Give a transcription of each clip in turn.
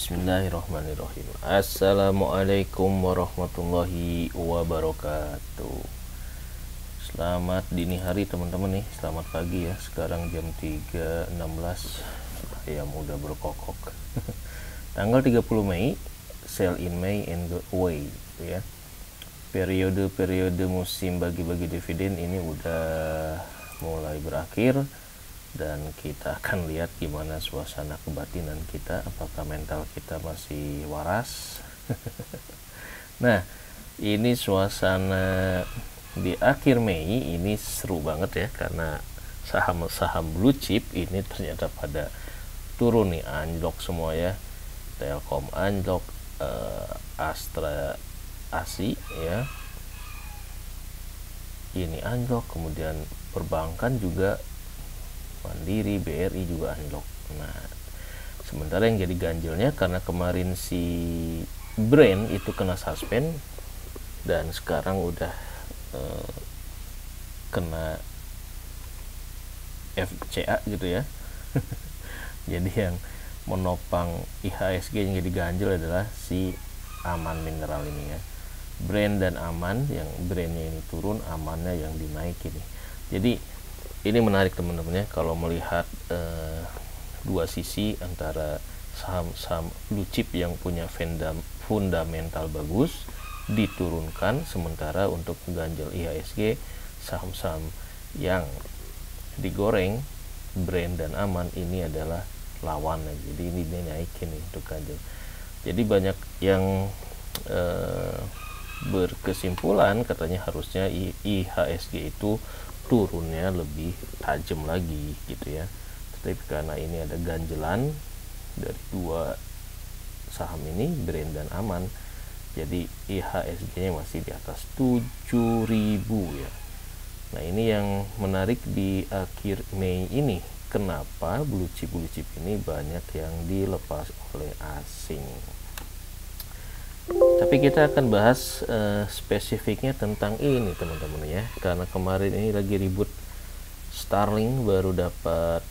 Bismillahirrahmanirrahim. Assalamualaikum warahmatullahi wabarakatuh. Selamat dini hari teman-teman nih. Selamat pagi ya. Sekarang jam 3.16. Ayam udah berkokok. Tanggal 30 Mei, sell in May and go away gitu ya. Periode musim bagi-bagi dividen ini udah mulai berakhir. Dan kita akan lihat gimana suasana kebatinan kita, apakah mental kita masih waras. Nah, ini suasana di akhir Mei ini seru banget ya, karena saham-saham blue chip ini ternyata pada turun nih, anjlok semua ya. Telkom anjlok, Astra Asi ya ini anjlok, kemudian perbankan juga, Mandiri, BRI juga anjlok. Nah, sementara yang jadi ganjilnya karena kemarin si Brand itu kena suspend dan sekarang udah kena FCA gitu ya. Jadi yang menopang IHSG yang jadi ganjil adalah si Aman Mineral ini ya. Brand dan Aman, yang brandnya ini turun, Amannya yang dinaikin. Jadi ini menarik teman-teman ya, kalau melihat dua sisi antara saham-saham blue chip yang punya fundamental bagus diturunkan, sementara untuk ganjil IHSG saham-saham yang digoreng Brand dan Aman ini adalah lawannya. Jadi ini dinaikin nih untuk ganjil. Jadi banyak yang berkesimpulan katanya harusnya IHSG itu turunnya lebih tajam lagi gitu ya. Tetapi karena ini ada ganjelan dari dua saham ini, Brand dan Aman, jadi IHSG-nya masih di atas 7.000 ya. Nah, ini yang menarik di akhir Mei ini. Kenapa blue chip ini banyak yang dilepas oleh asing? Tapi kita akan bahas spesifiknya tentang ini teman-teman ya, karena kemarin ini lagi ribut. Starlink baru dapat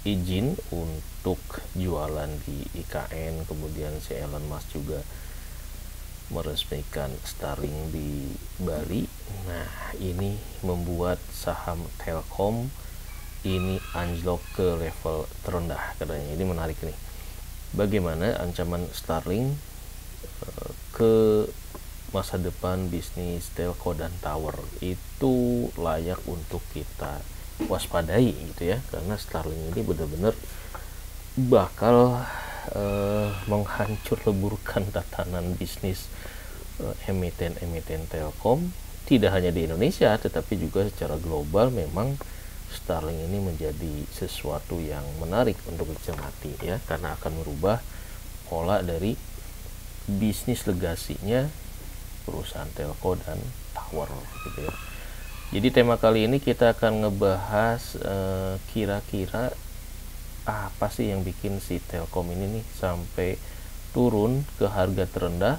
izin untuk jualan di IKN, kemudian si Elon Musk juga meresmikan Starlink di Bali. Nah, ini membuat saham Telkom ini anjlok ke level terendah katanya. Ini menarik nih, bagaimana ancaman Starlink ke masa depan bisnis telco dan tower itu layak untuk kita waspadai gitu ya, karena Starlink ini benar-benar bakal menghancur leburkan tatanan bisnis emiten telkom, tidak hanya di Indonesia tetapi juga secara global. Memang Starlink ini menjadi sesuatu yang menarik untuk dicermati ya, karena akan merubah pola dari bisnis legasinya perusahaan telco dan tower gitu ya. Jadi tema kali ini kita akan ngebahas kira-kira apa sih yang bikin si Telkom ini nih sampai turun ke harga terendah,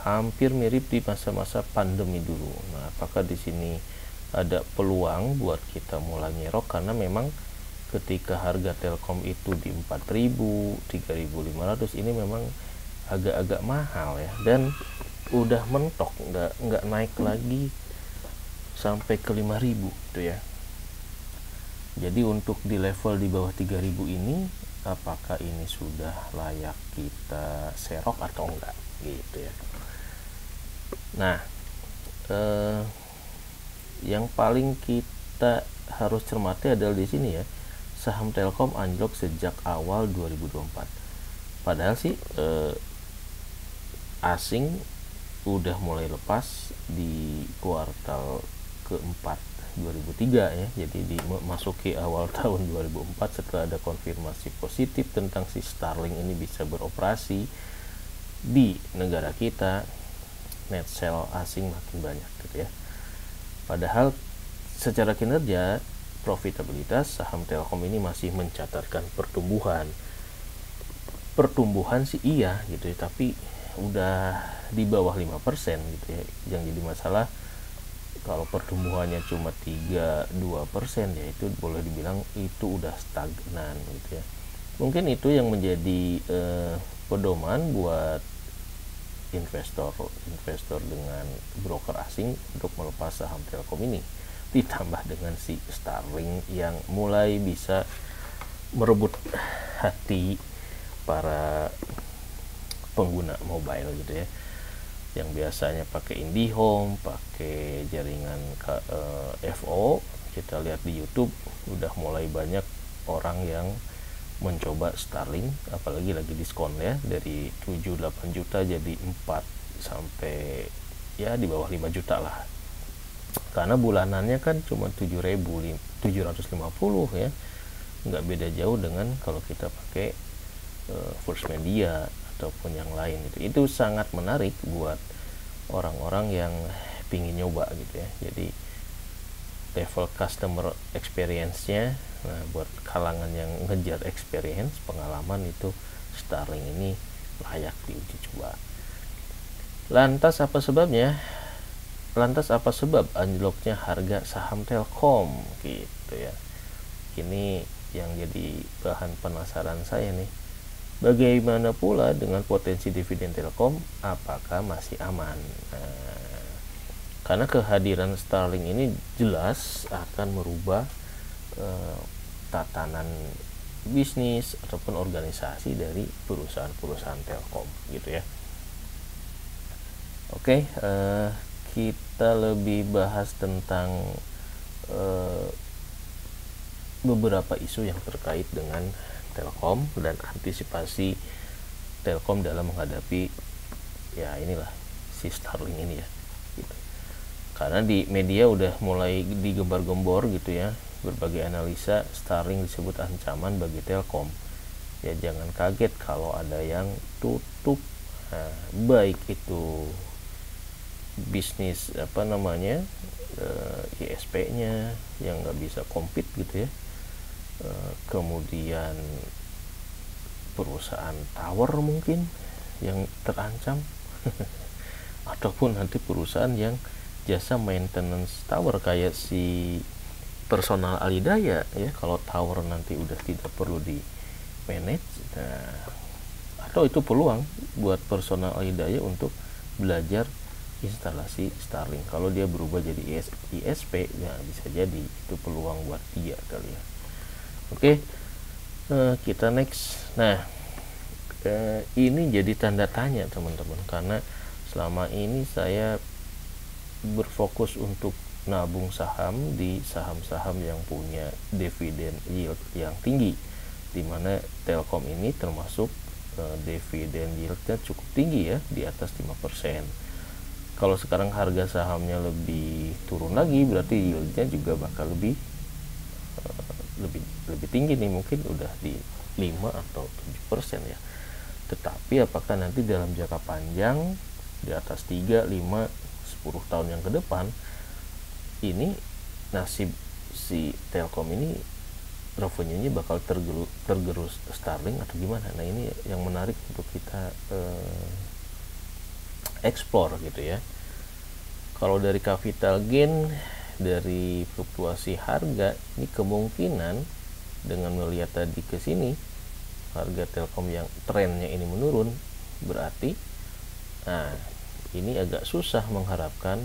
hampir mirip di masa-masa pandemi dulu. Nah, apakah di sini ada peluang buat kita mulai nyerok, karena memang ketika harga Telkom itu di 4.000, 3.500 ini memang agak-agak mahal ya, dan udah mentok, nggak naik lagi sampai ke 5.000 gitu ya. Jadi untuk di level di bawah 3.000 ini, apakah ini sudah layak kita serok atau enggak gitu ya. Nah, yang paling kita harus cermati adalah di sini ya, saham Telkom anjlok sejak awal 2024. Padahal sih asing udah mulai lepas di kuartal keempat 2003 ya. Jadi dimasuki awal tahun 2004 setelah ada konfirmasi positif tentang si Starlink ini bisa beroperasi di negara kita, net sell asing makin banyak gitu ya. Padahal secara kinerja, profitabilitas saham Telkom ini masih mencatatkan pertumbuhan sih iya gitu ya, tapi udah di bawah 5% gitu ya. Yang jadi masalah kalau pertumbuhannya cuma 3-2% ya, itu boleh dibilang itu udah stagnan gitu ya. Mungkin itu yang menjadi pedoman buat investor dengan broker asing untuk melepas saham Telkom ini, ditambah dengan si Starlink yang mulai bisa merebut hati para pengguna mobile gitu ya, yang biasanya pakai IndiHome, pakai jaringan FO. Kita lihat di YouTube udah mulai banyak orang yang mencoba Starlink, apalagi lagi diskon ya, dari 7-8 juta jadi 4 sampai ya di bawah 5 juta lah, karena bulanannya kan cuma 7.750 ya, nggak beda jauh dengan kalau kita pakai First Media ataupun yang lain. Itu sangat menarik buat orang-orang yang pingin nyoba gitu ya. Jadi level customer experience-nya, nah buat kalangan yang ngejar experience, pengalaman, itu Starlink ini layak diuji coba. Lantas apa sebabnya? Lantas apa sebab anjloknya harga saham Telkom gitu ya. Ini yang jadi bahan penasaran saya nih. Bagaimana pula dengan potensi dividen Telkom? Apakah masih aman? Karena kehadiran Starlink ini jelas akan merubah tatanan bisnis ataupun organisasi dari perusahaan-perusahaan Telkom gitu ya. Oke, kita lebih bahas tentang beberapa isu yang terkait dengan Telkom dan antisipasi Telkom dalam menghadapi ya inilah si Starlink ini ya gitu. Karena di media udah mulai digembar-gembor gitu ya, berbagai analisa Starlink disebut ancaman bagi Telkom. Ya jangan kaget kalau ada yang tutup, baik itu bisnis ISP-nya yang nggak bisa compete gitu ya, kemudian perusahaan tower mungkin yang terancam ataupun nanti perusahaan yang jasa maintenance tower kayak si Personal Alidaya ya, kalau tower nanti udah tidak perlu di manage. Atau itu peluang buat Personal Alidaya untuk belajar instalasi Starlink. Kalau dia berubah jadi ISP ya bisa jadi itu peluang buat dia kali ya. Oke, kita next. Nah, ini jadi tanda tanya teman-teman, karena selama ini saya berfokus untuk nabung saham di saham-saham yang punya dividen yield yang tinggi, dimana Telkom ini termasuk dividen yieldnya cukup tinggi ya, di atas 5%. Kalau sekarang harga sahamnya lebih turun lagi, berarti yieldnya juga bakal lebih tinggi nih, mungkin udah di 5 atau 7% ya. Tetapi apakah nanti dalam jangka panjang di atas 3, 5, 10 tahun yang ke depan ini nasib si Telkom ini revenue-nya bakal tergerus Starlink atau gimana? Nah ini yang menarik untuk kita explore gitu ya. Kalau dari capital gain, dari fluktuasi harga, ini kemungkinan dengan melihat tadi ke sini harga Telkom yang trennya ini menurun, berarti ini agak susah mengharapkan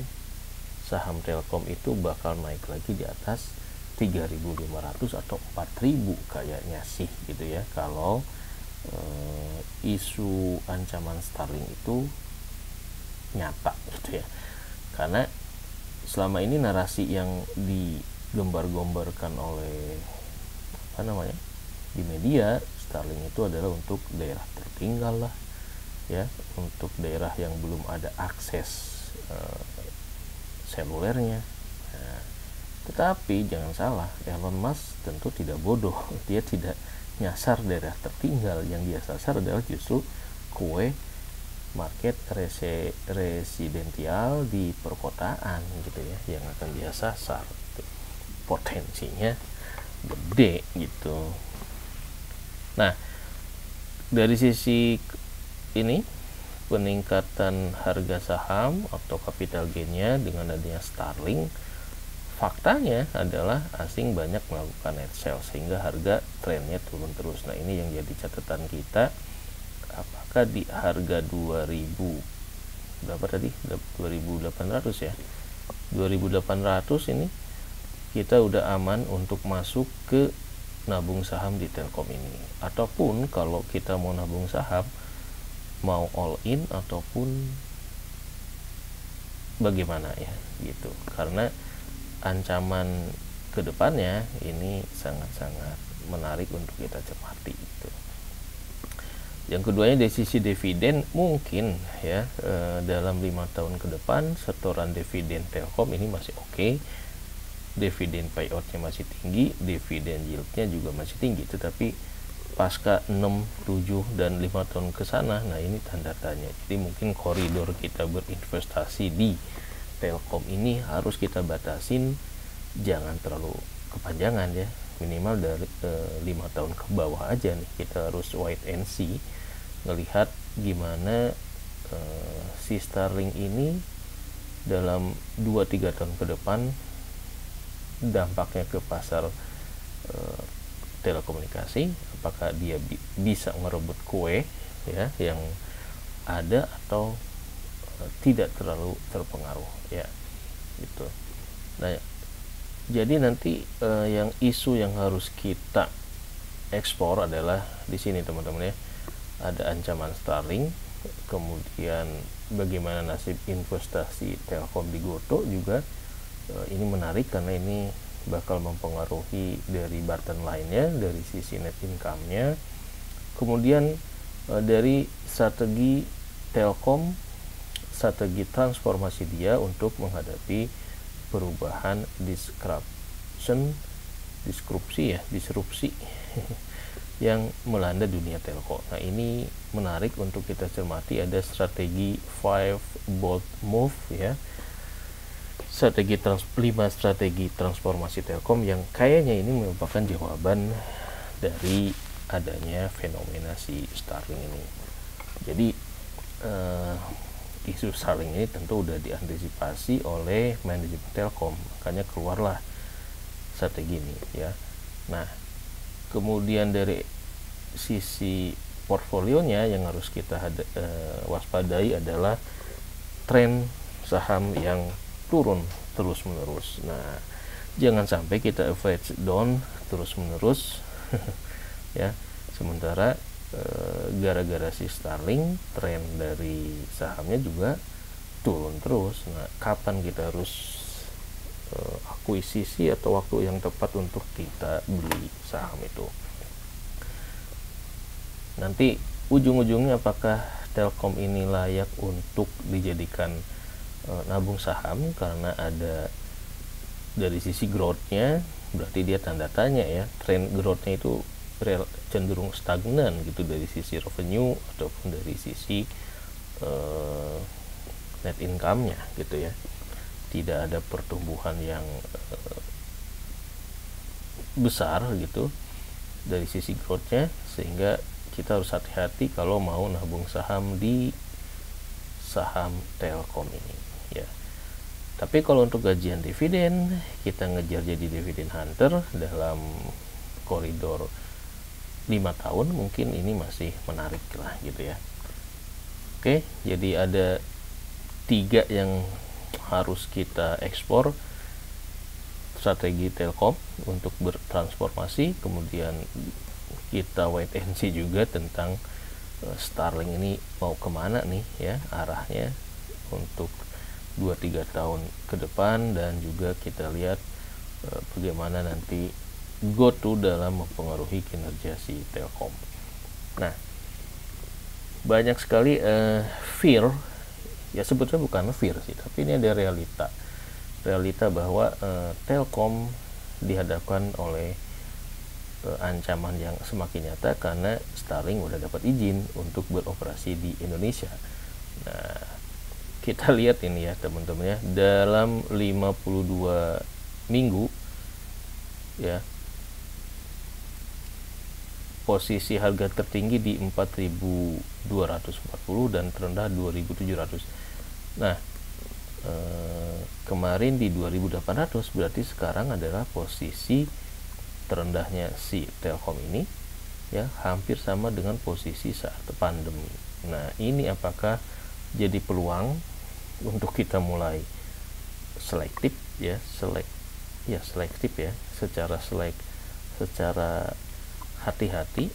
saham Telkom itu bakal naik lagi di atas 3.500 atau 4.000 kayaknya sih gitu ya, kalau isu ancaman Starlink itu nyata gitu ya. Karena selama ini narasi yang digembar-gembarkan oleh di media, Starlink itu adalah untuk daerah tertinggal lah ya, untuk daerah yang belum ada akses selulernya. Tetapi jangan salah, Elon Musk tentu tidak bodoh, dia tidak nyasar daerah tertinggal, yang dia sasar adalah justru kue market residensial di perkotaan gitu ya, yang akan dia sasar. Potensinya gede gitu. Nah, dari sisi ini peningkatan harga saham atau capital gain-nya dengan adanya Starlink, faktanya adalah asing banyak melakukan net sell sehingga harga trennya turun terus. Nah, ini yang jadi catatan kita, apakah di harga 2000 berapa tadi, 2800 ya, 2800 ini kita udah aman untuk masuk ke nabung saham di Telkom ini. Ataupun kalau kita mau nabung saham, mau all in ataupun bagaimana ya gitu, karena ancaman kedepannya ini sangat-sangat menarik untuk kita cermati gitu. Yang keduanya dari sisi dividen, mungkin ya dalam 5 tahun ke depan setoran dividen Telkom ini masih oke, dividen payoutnya masih tinggi, dividen yieldnya juga masih tinggi. Tetapi pasca 6, 7, dan 5 tahun ke sana, nah ini tanda tanya. Jadi mungkin koridor kita berinvestasi di Telkom ini harus kita batasin, jangan terlalu kepanjangan ya, minimal dari 5 tahun ke bawah aja nih. Kita harus wait and see, ngelihat gimana si Starlink ini dalam 2-3 tahun ke depan dampaknya ke pasar telekomunikasi, apakah dia bisa merebut kue ya yang ada atau tidak terlalu terpengaruh ya gitu. Nah, jadi nanti yang isu yang harus kita ekspor adalah di sini teman-teman ya, ada ancaman Starlink, kemudian bagaimana nasib investasi Telkom di Goto juga ini menarik karena ini bakal mempengaruhi dari bottom line-nya, dari sisi net income-nya. Kemudian dari strategi Telkom, strategi transformasi dia untuk menghadapi perubahan disrupsi yang melanda dunia telco. Nah, ini menarik untuk kita cermati. Ada strategi 5 bold move ya, 5 strategi transformasi Telkom yang kayaknya ini merupakan jawaban dari adanya fenomena si Starlink ini. Jadi isu Starlink ini tentu udah diantisipasi oleh manajemen Telkom, makanya keluarlah strategi ini ya. Nah, kemudian dari sisi portfolionya yang harus kita waspadai adalah tren saham yang turun terus menerus. Nah, jangan sampai kita average down terus menerus ya, sementara gara-gara si Starlink tren dari sahamnya juga turun terus. Nah, kapan kita harus akuisisi atau waktu yang tepat untuk kita beli saham itu? Nanti ujung-ujungnya apakah Telkom ini layak untuk dijadikan nabung saham, karena ada dari sisi growth-nya, berarti dia tanda tanya ya, tren growth-nya itu cenderung stagnan gitu dari sisi revenue ataupun dari sisi net income-nya gitu ya. Tidak ada pertumbuhan yang besar gitu dari sisi growth-nya, sehingga kita harus hati-hati kalau mau nabung saham di saham Telkom ini ya. Tapi kalau untuk gajian dividen, kita ngejar jadi dividen hunter dalam koridor 5 tahun, mungkin ini masih menarik lah gitu ya. Oke, jadi ada 3 yang harus kita ekspor: strategi Telkom untuk bertransformasi, kemudian kita wait and see juga tentang Starlink ini mau kemana nih ya arahnya untuk 2-3 tahun ke depan, dan juga kita lihat bagaimana nanti GoTo dalam mempengaruhi kinerja si Telkom. Nah, banyak sekali fear ya, sebetulnya bukan fear sih, tapi ini ada realita bahwa Telkom dihadapkan oleh ancaman yang semakin nyata karena Starlink udah dapat izin untuk beroperasi di Indonesia. Nah, kita lihat ini ya teman-teman ya, dalam 52 minggu ya, posisi harga tertinggi di 4.240 dan terendah 2.700. Nah, kemarin di 2.800, berarti sekarang adalah posisi terendahnya si Telkom ini ya, hampir sama dengan posisi saat pandemi. Nah, ini apakah jadi peluang untuk kita mulai selektif ya, selektif ya, secara hati-hati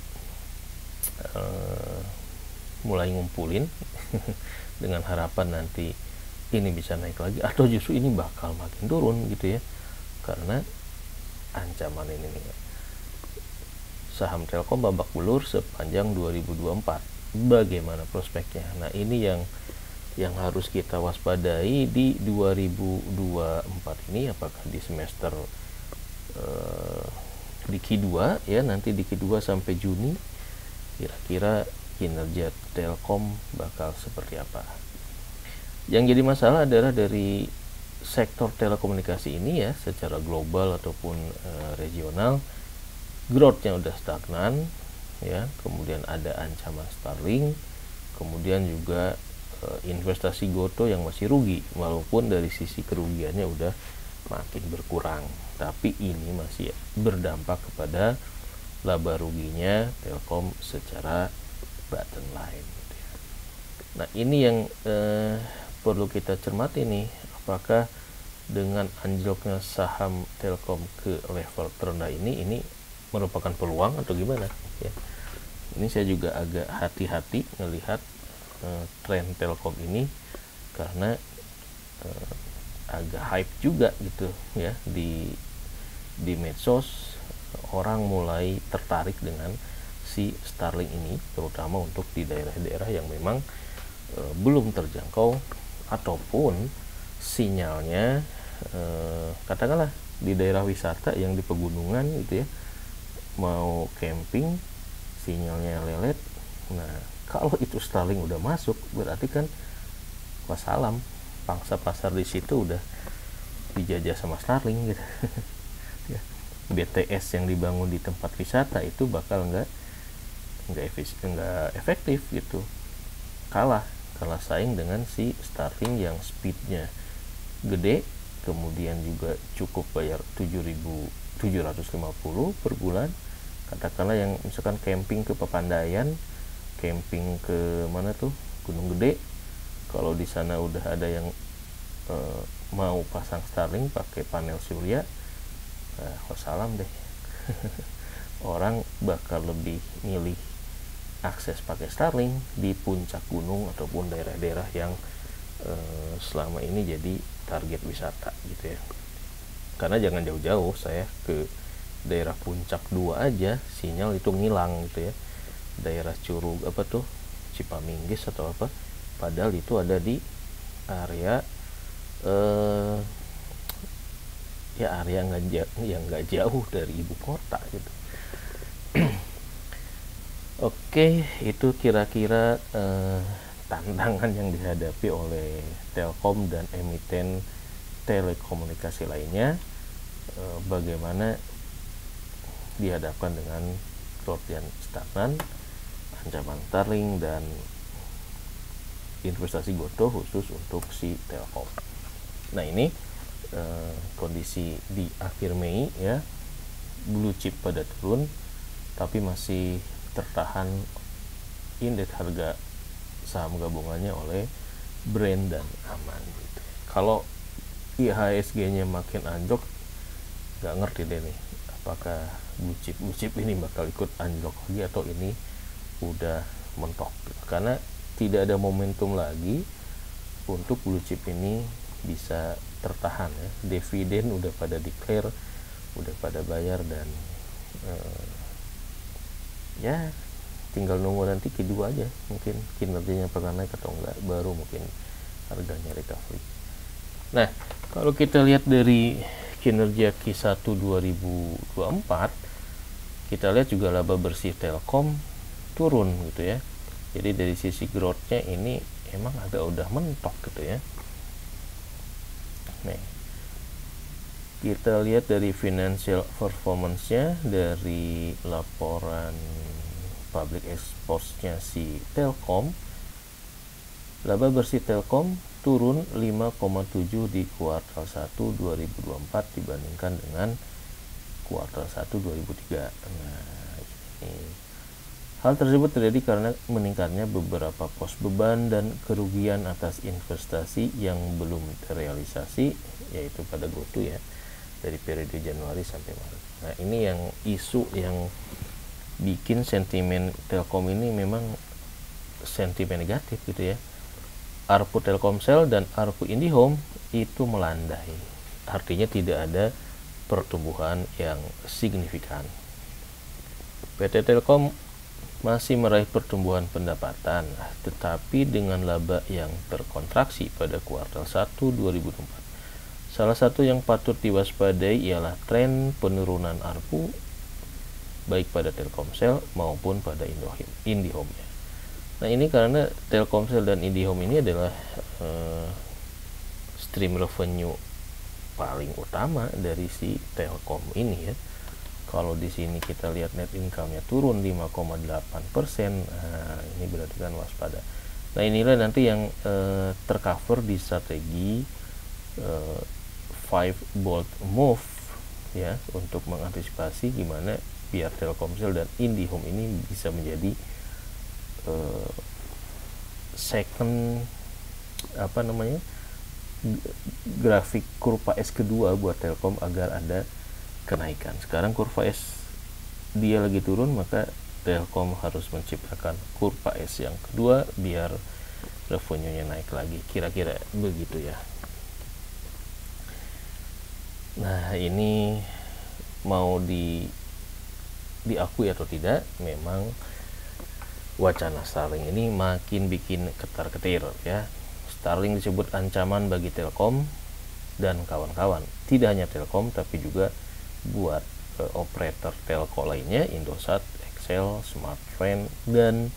mulai ngumpulin dengan harapan nanti ini bisa naik lagi, atau justru ini bakal makin turun gitu ya, karena ancaman ini nih, saham Telkom babak belur sepanjang 2024. Bagaimana prospeknya? Nah, ini yang harus kita waspadai di 2024 ini, apakah di semester di Q2 ya, nanti di Q2 sampai Juni kira-kira kinerja Telkom bakal seperti apa. Yang jadi masalah adalah dari sektor telekomunikasi ini ya, secara global ataupun regional, growth-nya udah stagnan ya, kemudian ada ancaman Starlink, kemudian juga investasi Goto yang masih rugi, walaupun dari sisi kerugiannya udah makin berkurang, tapi ini masih berdampak kepada laba ruginya Telkom secara bottom line gitu ya. Nah, ini yang perlu kita cermati nih, apakah dengan anjloknya saham Telkom ke level terendah ini merupakan peluang atau gimana ya. Ini saya juga agak hati-hati melihat tren Telkom ini, karena agak hype juga gitu ya, di medsos orang mulai tertarik dengan si Starlink ini, terutama untuk di daerah-daerah yang memang belum terjangkau ataupun sinyalnya katakanlah di daerah wisata yang di pegunungan gitu ya, mau camping sinyalnya lelet. Nah, kalau itu Starlink udah masuk, berarti kan wassalam, pangsa pasar di situ udah dijajah sama Starlink gitu. BTS yang dibangun di tempat wisata itu bakal nggak efektif gitu, kalah saing dengan si Starlink yang speednya gede, kemudian juga cukup bayar 7.750 per bulan. Katakanlah yang misalkan camping ke Pepandayan, camping ke mana tuh, Gunung Gede, kalau di sana udah ada yang mau pasang Starlink pakai panel surya, wassalam deh. Orang bakal lebih milih akses pakai Starlink di puncak gunung ataupun daerah-daerah yang selama ini jadi target wisata gitu ya. Karena jangan jauh-jauh, saya ke daerah Puncak 2 aja sinyal itu ngilang gitu ya, daerah Curug apa tuh, Cipaminggis atau apa, padahal itu ada di area area yang nggak jauh dari ibu kota gitu. Oke, itu kira-kira tantangan yang dihadapi oleh Telkom dan emiten telekomunikasi lainnya, bagaimana dihadapkan dengan growth yang stagnan, ancaman Starlink, dan investasi Goto khusus untuk si Telkom. Nah, ini kondisi di akhir Mei ya, blue chip pada turun, tapi masih tertahan indeks harga saham gabungannya oleh brand dan aman gitu. Kalau IHSG-nya makin anjlok, nggak ngerti deh nih, apakah blue chip ini bakal ikut anjlok lagi atau ini udah mentok gitu. Karena tidak ada momentum lagi untuk blue chip ini bisa tertahan ya. Dividen udah pada declare, udah pada bayar, dan ya tinggal nunggu nanti Q2 aja, mungkin kinerjanya pernah naik atau enggak, baru mungkin harganya recovery. Nah, kalau kita lihat dari kinerja Q1 2024, kita lihat juga laba bersih Telkom turun gitu ya. Jadi dari sisi growth-nya ini emang agak udah mentok gitu ya. Nih, kita lihat dari financial performance-nya, dari laporan public exposure-nya si Telkom, laba bersih Telkom turun 5,7 di kuartal 1 2024 dibandingkan dengan kuartal 1 2003. Nah, ini. Hal tersebut terjadi karena meningkatnya beberapa pos beban dan kerugian atas investasi yang belum terrealisasi, yaitu pada GoTo ya, dari periode Januari sampai Maret. Nah, ini yang isu yang bikin sentimen Telkom ini memang sentimen negatif gitu ya. ARPU Telkomsel dan ARPU IndiHome itu melandai. Artinya tidak ada pertumbuhan yang signifikan. PT Telkom masih meraih pertumbuhan pendapatan, tetapi dengan laba yang terkontraksi pada kuartal 1 2024. Salah satu yang patut diwaspadai ialah tren penurunan ARPU baik pada Telkomsel maupun pada IndiHome. Nah, ini karena Telkomsel dan IndiHome ini adalah stream revenue paling utama dari si Telkom ini ya. Kalau di sini kita lihat net income-nya turun 5,8%, nah, ini berarti kan waspada. Nah, inilah nanti yang tercover di strategi 5 bold move ya, untuk mengantisipasi gimana biar Telkomsel dan IndiHome ini bisa menjadi second grafik kurva S kedua buat Telkom agar ada kenaikan. Sekarang kurva S dia lagi turun, maka Telkom harus menciptakan kurva S yang kedua biar revenue-nya naik lagi, kira-kira begitu ya. Nah, ini mau diakui atau tidak, memang wacana Starlink ini makin bikin ketar-ketir ya. Starlink disebut ancaman bagi Telkom dan kawan-kawan. Tidak hanya Telkom tapi juga buat operator telco lainnya, Indosat, XL, Smartfren, dan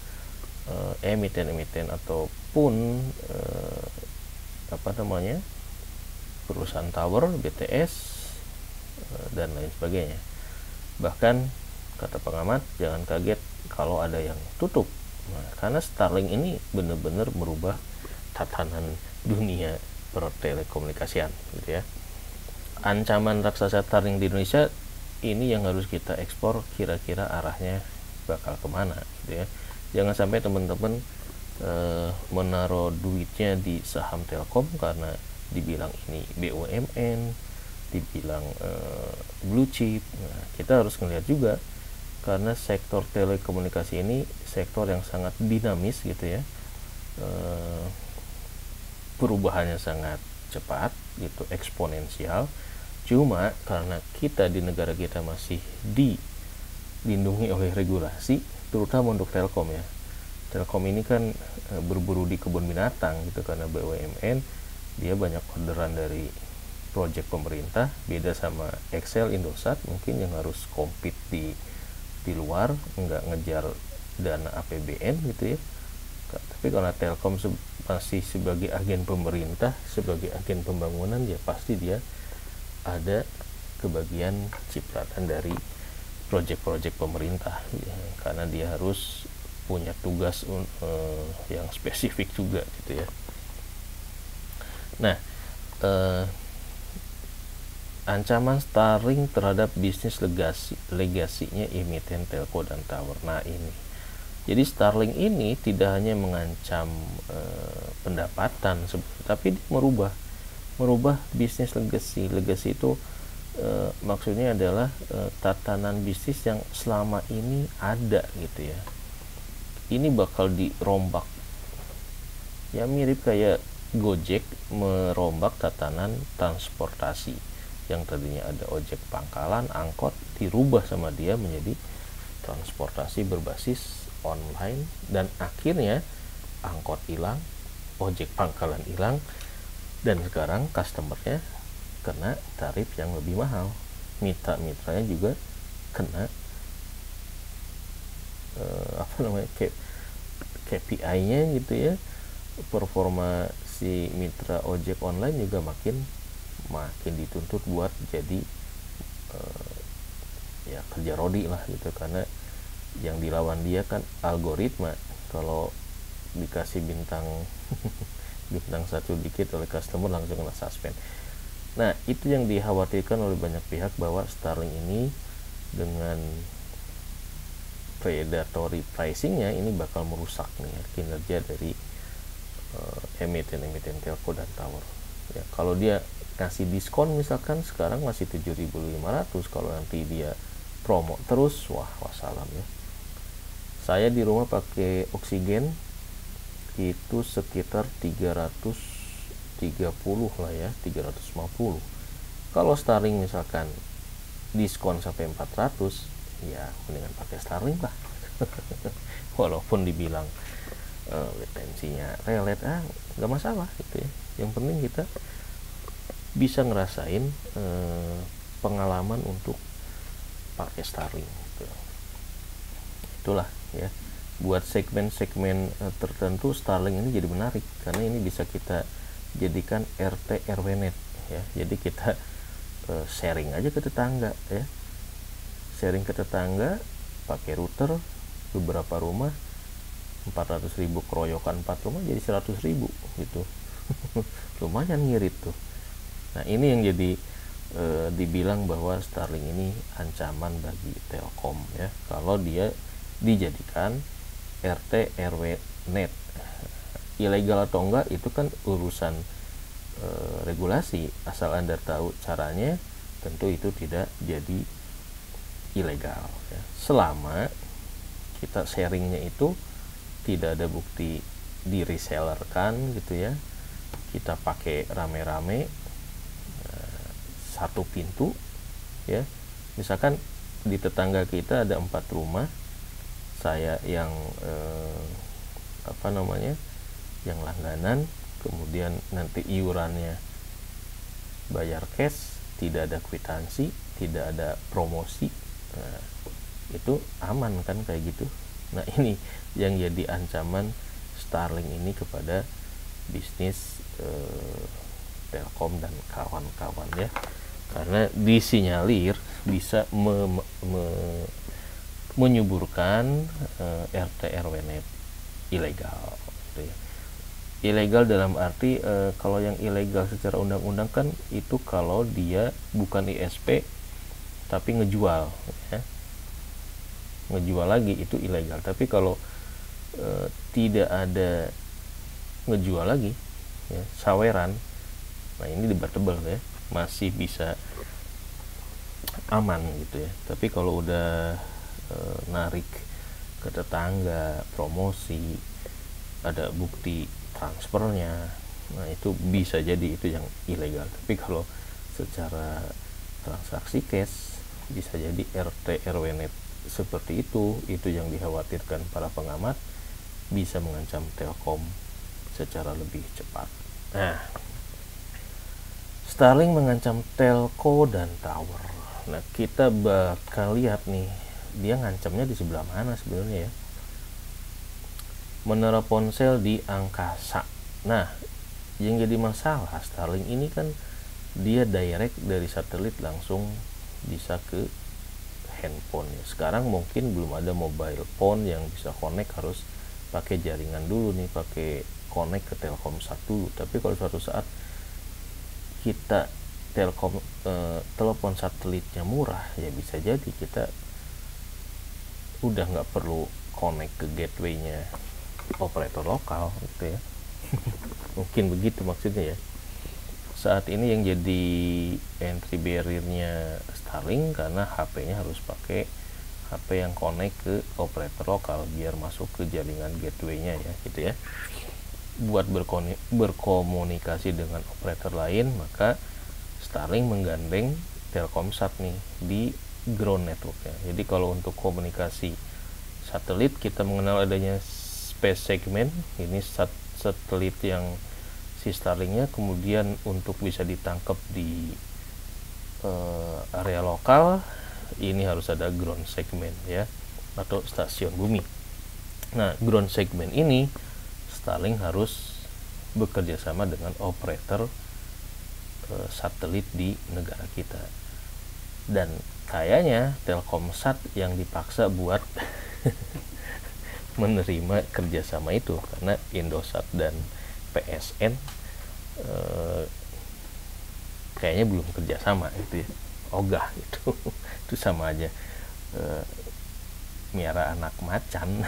emiten-emiten ataupun perusahaan tower, BTS, dan lain sebagainya. Bahkan kata pengamat, jangan kaget kalau ada yang tutup. Nah, karena Starlink ini benar-benar merubah tatanan dunia pertelekomunikasian gitu ya. Ancaman raksasa Starlink di Indonesia ini yang harus kita ekspor, kira-kira arahnya bakal kemana gitu ya. Jangan sampai teman-teman menaruh duitnya di saham Telkom karena dibilang ini BUMN, dibilang blue chip. Nah, kita harus melihat juga karena sektor telekomunikasi ini sektor yang sangat dinamis gitu ya, perubahannya sangat cepat gitu, eksponensial. Cuma karena kita di negara kita masih dilindungi oleh regulasi, terutama untuk Telkom ya. Telkom ini kan berburu di kebun binatang gitu, karena BUMN dia banyak orderan dari proyek pemerintah, beda sama XL, Indosat mungkin yang harus compete di luar, nggak ngejar dana APBN gitu ya. Tapi kalau Telkom masih sebagai agen pemerintah, sebagai agen pembangunan, ya pasti dia ada kebagian cipratan dari proyek-proyek pemerintah ya, karena dia harus punya tugas yang spesifik juga gitu ya. Nah, ancaman Starlink terhadap bisnis legasinya emiten telco dan tower. Nah, ini jadi Starlink ini tidak hanya mengancam pendapatan, tapi dia merubah bisnis legasi. Legasi itu maksudnya adalah tatanan bisnis yang selama ini ada gitu ya. Ini bakal dirombak. Ya mirip kayak Gojek merombak tatanan transportasi. Yang tadinya ada ojek pangkalan, angkot, dirubah sama dia menjadi transportasi berbasis online, dan akhirnya angkot hilang, ojek pangkalan hilang, dan sekarang customernya kena tarif yang lebih mahal, mitra-mitranya juga kena KPI-nya gitu ya, performa si mitra ojek online juga makin dituntut buat jadi ya kerja rodi lah gitu, karena yang dilawan dia kan algoritma. Kalau dikasih bintang bintang 1 dikit oleh customer langsung kena suspend. Nah, itu yang dikhawatirkan oleh banyak pihak, bahwa Starlink ini dengan predatory pricingnya ini bakal merusak nih ya, kinerja dari emiten telco dan tower ya. Kalau dia kasih diskon misalkan sekarang masih 7.500, kalau nanti dia promo terus, wah wassalam ya. Saya di rumah pakai oksigen itu sekitar 330 lah ya, 350. Kalau Starlink misalkan diskon sampai 400, ya mendingan pakai Starlink lah. Walaupun dibilang latensinya relet, nggak masalah gitu ya. Yang penting kita bisa ngerasain pengalaman untuk pakai Starlink gitu. Itulah ya, buat segmen-segmen tertentu Starlink ini jadi menarik karena ini bisa kita jadikan RT RW net ya. Jadi kita sharing aja ke tetangga ya, sharing ke tetangga pakai router beberapa rumah, 400.000 keroyokan 4 rumah jadi 100.000 gitu. Lumayan ngirit tuh. Nah, ini yang jadi dibilang bahwa Starlink ini ancaman bagi Telkom ya, kalau dia dijadikan RT RW net. Ilegal atau enggak itu kan urusan regulasi, asal Anda tahu caranya, tentu itu tidak jadi ilegal ya. Selama kita sharingnya itu tidak ada bukti di reseller kan gitu ya, kita pakai rame-rame satu pintu ya. Misalkan di tetangga kita ada 4 rumah, saya yang yang langganan, kemudian nanti iurannya bayar cash, tidak ada kwitansi, tidak ada promosi, nah, itu aman kan kayak gitu. Nah, ini yang jadi ancaman Starlink ini kepada bisnis Telkom dan kawan-kawan ya, karena disinyalir bisa menyuburkan RT RW net ilegal gitu ya. Ilegal dalam arti kalau yang ilegal secara undang-undang kan itu kalau dia bukan ISP tapi ngejual ya. Ngejual lagi itu ilegal. Tapi kalau tidak ada ngejual lagi ya, saweran, nah ini debatable ya, masih bisa aman gitu ya. Tapi kalau udah narik ke tetangga, promosi, ada bukti transfernya, nah itu bisa jadi itu yang ilegal. Tapi kalau secara transaksi cash bisa jadi RT RW net seperti itu yang dikhawatirkan para pengamat bisa mengancam Telkom secara lebih cepat. Nah, Starlink mengancam telco dan tower. Nah, kita bakal lihat nih, dia ngancamnya di sebelah mana sebenarnya ya. Menara ponsel di angkasa. Nah, yang jadi masalah Starlink ini kan dia direct dari satelit langsung bisa ke handphone ya. Sekarang mungkin belum ada mobile phone yang bisa connect, harus pakai jaringan dulu nih, pakai connect ke Telkomsat dulu. Tapi kalau suatu saat kita telepon satelitnya murah, ya bisa jadi kita udah nggak perlu connect ke gateway-nya operator lokal gitu ya. Mungkin begitu maksudnya ya. Saat ini yang jadi entry barrier-nya Starlink karena HP-nya harus pakai HP yang connect ke operator lokal biar masuk ke jaringan gateway-nya ya gitu ya. Buat berkomunikasi dengan operator lain, maka Starlink menggandeng Telkomsat nih di ground network-nya. Jadi kalau untuk komunikasi satelit, kita mengenal adanya space segment, ini satelit yang si Starlink-nya, kemudian untuk bisa ditangkap di area lokal ini harus ada ground segment ya, atau stasiun bumi. Nah, ground segment ini Starlink harus bekerja sama dengan operator satelit di negara kita, dan kayaknya Telkomsat yang dipaksa buat menerima kerjasama itu karena Indosat dan PSN kayaknya belum kerjasama gitu ya, ogah gitu. Itu sama aja miara anak macan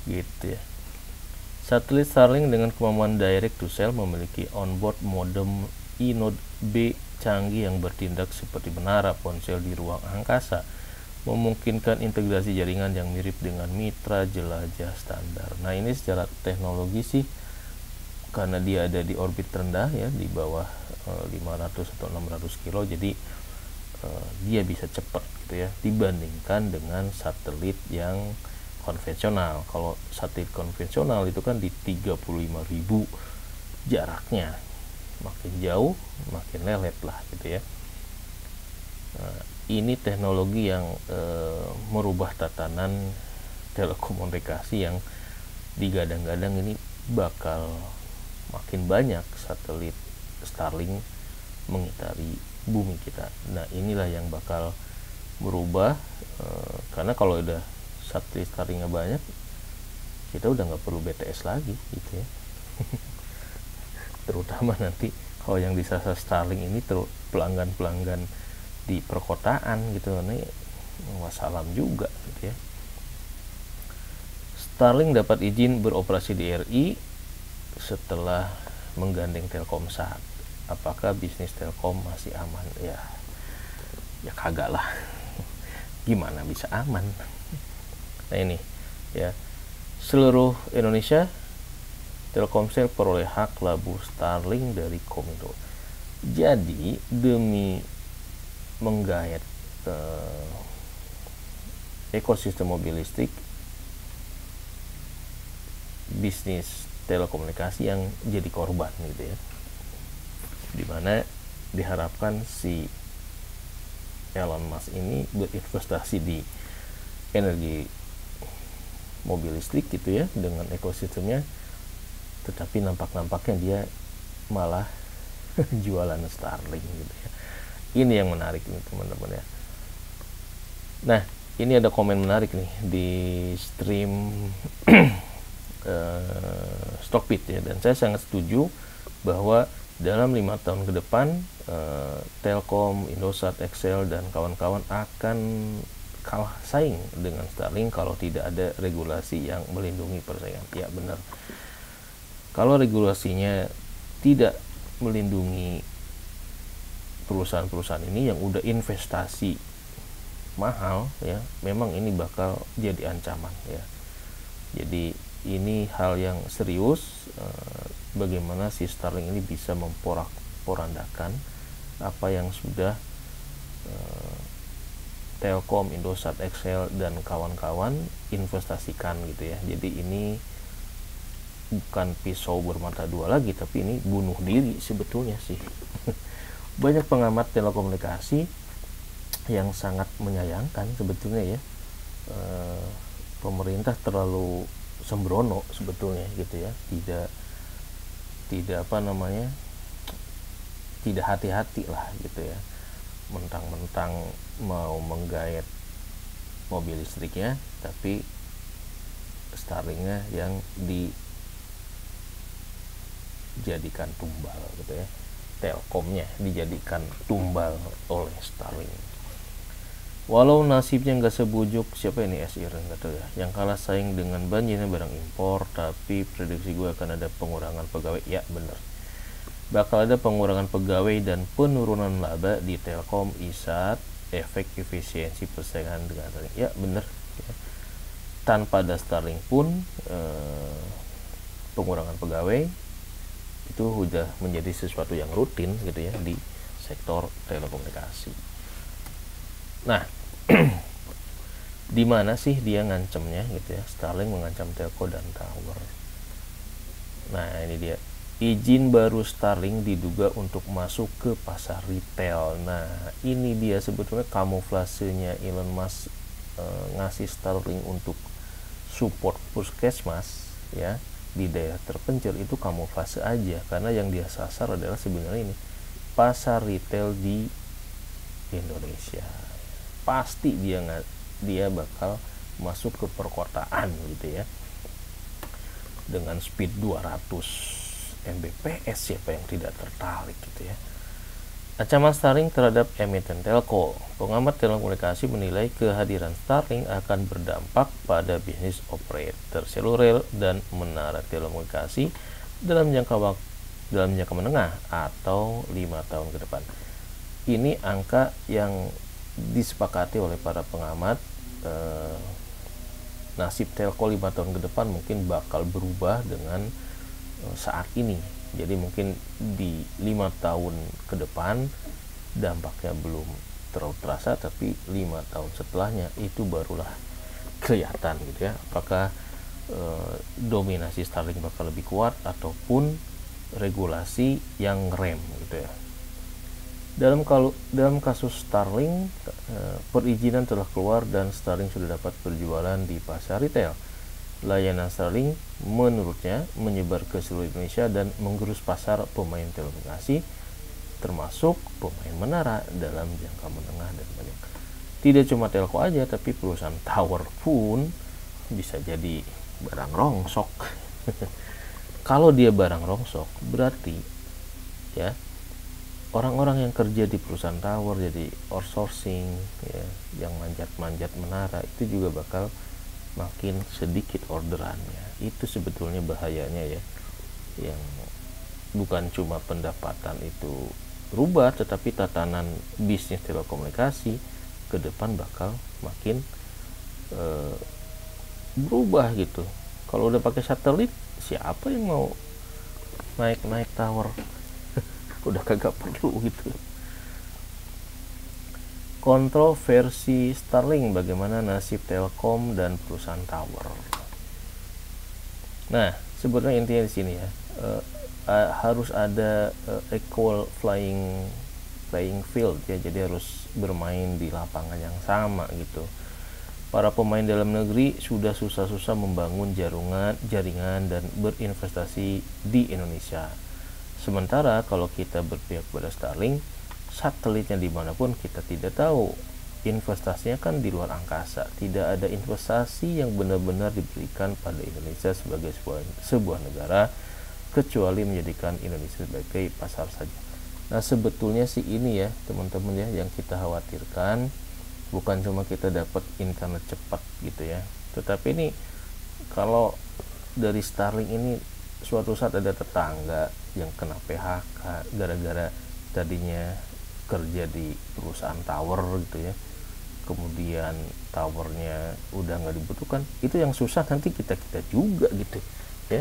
gitu ya. Satelit Starlink dengan kemampuan direct to cell memiliki onboard modem e-node B canggih yang bertindak seperti menara ponsel di ruang angkasa, memungkinkan integrasi jaringan yang mirip dengan mitra jelajah standar. Nah, ini secara teknologi sih, karena dia ada di orbit rendah ya, di bawah 500 atau 600 kilo, jadi dia bisa cepat gitu ya, dibandingkan dengan satelit yang konvensional. Kalau satelit konvensional itu kan di 35.000 jaraknya, makin jauh makin lelet lah gitu ya. Nah, ini teknologi yang merubah tatanan telekomunikasi yang digadang-gadang ini bakal makin banyak satelit Starlink mengitari bumi kita. Nah, inilah yang bakal merubah karena kalau udah satelit Starlinknya banyak, kita udah nggak perlu BTS lagi gitu ya. Terutama nanti kalau yang disasar Starlink ini pelanggan-pelanggan di perkotaan gitu, ini wassalam juga gitu ya. Starlink dapat izin beroperasi di RI setelah menggandeng Telkomsat. Apakah bisnis Telkom masih aman? Ya kagak lah. Gimana bisa aman? Nah, ini ya, seluruh Indonesia Telkomsel peroleh hak labu Starlink dari Kominfo. Jadi demi menggait ekosistem mobil listrik, bisnis telekomunikasi yang jadi korban gitu ya, dimana diharapkan si Elon Musk ini berinvestasi di energi mobil listrik gitu ya, dengan ekosistemnya, tetapi nampak-nampaknya dia malah jualan Starlink gitu ya. Ini yang menarik nih teman-teman ya. Nah, ini ada komen menarik nih di stream Stockbit ya, dan saya sangat setuju bahwa dalam 5 tahun ke depan Telkom, Indosat, Excel dan kawan-kawan akan kalah saing dengan Starlink kalau tidak ada regulasi yang melindungi persaingan. Ya benar. Kalau regulasinya tidak melindungi perusahaan-perusahaan ini yang udah investasi mahal ya, memang ini bakal jadi ancaman ya. Jadi ini hal yang serius, bagaimana si Starlink ini bisa memporak-porandakan apa yang sudah Telkom, Indosat, Excel dan kawan-kawan investasikan gitu ya. Jadi ini bukan pisau bermata dua lagi, tapi ini bunuh diri sebetulnya sih. Banyak pengamat telekomunikasi yang sangat menyayangkan sebetulnya ya, pemerintah terlalu sembrono sebetulnya gitu ya, tidak tidak hati-hati lah gitu ya, mentang-mentang mau menggait mobil listriknya, tapi Starlinknya yang dijadikan tumbal gitu ya, Telkomnya dijadikan tumbal oleh Starlink. Walau nasibnya nggak sebujuk siapa ini SIR nggak tahu ya, yang kalah saing dengan banjirnya barang impor, tapi prediksi gue akan ada pengurangan pegawai. Ya bener, bakal ada pengurangan pegawai dan penurunan laba di Telkom, ISAT, efek efisiensi persaingan dengan Starlink. Ya bener ya. Tanpa ada Starlink pun pengurangan pegawai itu sudah menjadi sesuatu yang rutin gitu ya di sektor telekomunikasi. Nah, di mana sih dia ngancemnya gitu ya, Starlink mengancam telco dan tower. Nah, ini dia, izin baru Starlink diduga untuk masuk ke pasar retail. Nah, ini dia sebetulnya kamuflasenya Elon Musk ngasih Starlink untuk support puskesmas ya di daerah terpencil, itu kamuflase aja, karena yang dia sasar adalah sebenarnya ini pasar retail di Indonesia. Pasti dia bakal masuk ke perkotaan gitu ya, dengan speed 200 Mbps, siapa yang tidak tertarik gitu ya. Ancaman Starlink terhadap emiten telco. Pengamat telekomunikasi menilai kehadiran Starlink akan berdampak pada bisnis operator seluler dan menara telekomunikasi dalam jangka menengah atau 5 tahun ke depan. Ini angka yang disepakati oleh para pengamat. Nasib telco 5 tahun ke depan mungkin bakal berubah dengan saat ini. Jadi mungkin di 5 tahun ke depan dampaknya belum terlalu terasa, tapi 5 tahun setelahnya itu barulah kelihatan gitu ya, apakah dominasi Starlink bakal lebih kuat ataupun regulasi yang rem gitu ya. Dalam kasus Starlink, perizinan telah keluar dan Starlink sudah dapat berjualan di pasar retail. Layanan Starlink menurutnya menyebar ke seluruh Indonesia dan menggerus pasar pemain telekomunikasi termasuk pemain menara dalam jangka menengah dan banyak. Tidak cuma telco aja, tapi perusahaan tower pun bisa jadi barang rongsok. Kalau dia barang rongsok, berarti ya orang-orang yang kerja di perusahaan tower jadi outsourcing ya, yang manjat-manjat menara itu juga bakal makin sedikit orderannya. Itu sebetulnya bahayanya ya, yang bukan cuma pendapatan itu berubah, tetapi tatanan bisnis telekomunikasi ke depan bakal makin berubah gitu. Kalau udah pakai satelit, siapa yang mau naik tower? Udah kagak perlu gitu. Kontroversi Starlink, bagaimana nasib Telkom dan perusahaan tower. Nah, sebenarnya intinya di sini ya, harus ada equal playing field ya, jadi harus bermain di lapangan yang sama gitu. Para pemain dalam negeri sudah susah-susah membangun jaringan dan berinvestasi di Indonesia. Sementara kalau kita berpihak pada Starlink, satelitnya dimanapun kita tidak tahu, investasinya kan di luar angkasa. Tidak ada investasi yang benar-benar diberikan pada Indonesia sebagai sebuah negara, kecuali menjadikan Indonesia sebagai pasar saja. Nah, sebetulnya sih ini ya teman-teman ya, yang kita khawatirkan bukan cuma kita dapat internet cepat gitu ya, tetapi ini kalau dari Starlink ini suatu saat ada tetangga yang kena PHK gara-gara tadinya kerja di perusahaan tower gitu ya, kemudian towernya udah nggak dibutuhkan, itu yang susah nanti kita juga gitu ya.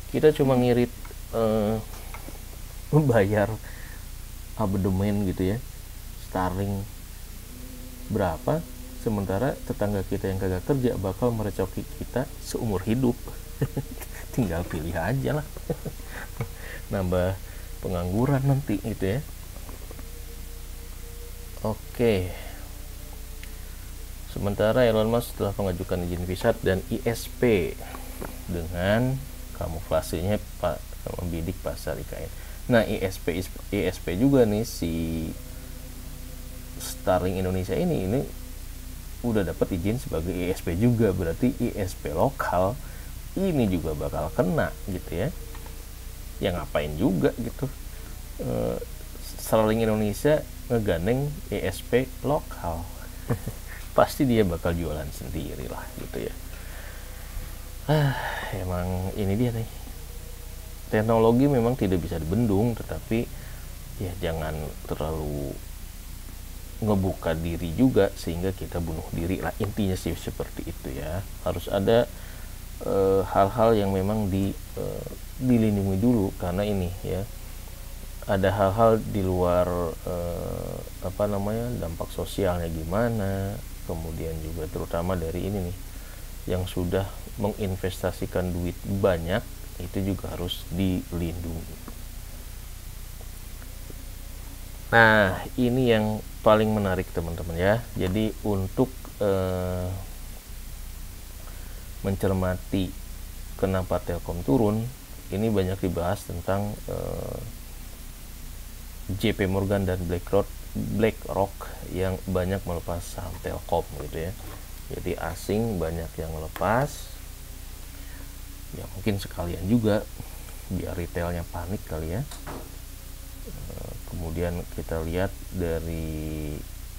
Kita cuma ngirit membayar abonemen gitu ya Starlink berapa, sementara tetangga kita yang kagak kerja bakal merecoki kita seumur hidup. Tinggal pilih aja lah. Nambah pengangguran nanti gitu ya. Oke. Sementara Elon Musk telah mengajukan izin visat dan ISP dengan kamuflasenya membidik pasar IKN. Nah, ISP juga nih si Starlink Indonesia ini udah dapat izin sebagai ISP juga, berarti ISP lokal ini juga bakal kena gitu ya. Ya ngapain juga gitu. Starlink Indonesia ngegandeng ISP lokal. Pasti dia bakal jualan sendiri lah gitu ya. Emang ini dia nih, teknologi memang tidak bisa dibendung, tetapi ya jangan terlalu ngebuka diri juga sehingga kita bunuh diri lah, intinya sih seperti itu ya. Harus ada hal-hal yang memang dilindungi dulu, karena ini ya ada hal-hal di luar dampak sosialnya gimana, kemudian juga terutama dari ini nih yang sudah menginvestasikan duit banyak, itu juga harus dilindungi. Nah, ini yang paling menarik teman-teman ya. Jadi untuk mencermati kenapa Telkom turun, ini banyak dibahas tentang JP Morgan dan BlackRock yang banyak melepas saham Telkom gitu ya. Jadi asing banyak yang melepas, ya mungkin sekalian juga biar retailnya panik kali ya. Kemudian kita lihat dari